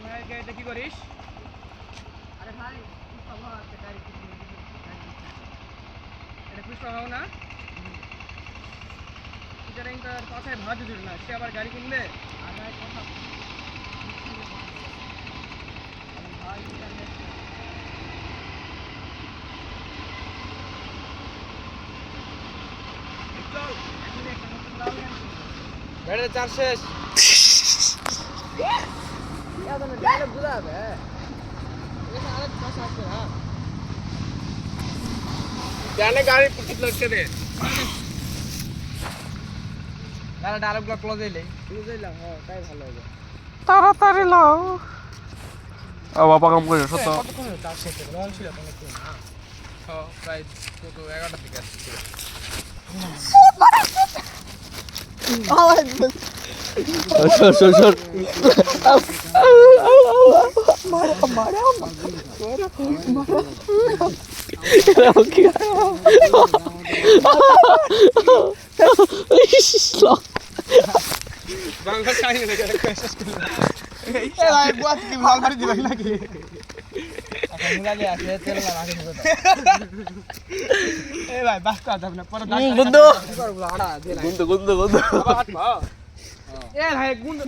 ভাই গাড়িটা কি করিস? আরে ভাই পুষ্পা আছে গাড়ি কিনে এটা পুষ্পা ভাও না? ইদানিং তার কথায় ভাত দিল না, সে আবার গাড়ি কিনবে। আর ভাই কথা ভাই চল এখন একটা নতুন লাল গাড়ি ব্যাটারি চার্জ শেষ। ডায়লগ বুঝাবে এটা আরেক ভাষা আছে না, জানে গাড়ি পিট লটকে দে গাড়ি ডায়লগগুলো ক্লোজ হইলে বুঝাইলাম হ্যাঁ তাই ভালো হবে তাড়াতাড়ি লাও বাবা কাম করে সত্য কতক্ষণ চার্জ শেষ হলো? অন ছিল কোনো কি না, প্রায় কত 11টার দিকে আসছে। সর সর সর বাংলা কাহিনী দেখে শেষ করলাম। এই ভাই বুয়া কি লাল বাড়ি দিবেন নাকি? এখন মুলালি আছে তেল না আগে হবে। এই ভাই বাস্তা দাও না পরে গুন্দু করব আড়া দিলা গুন্দু গুন্দু গুন্দু বাবা হাত পা। এ ভাই গুন্দু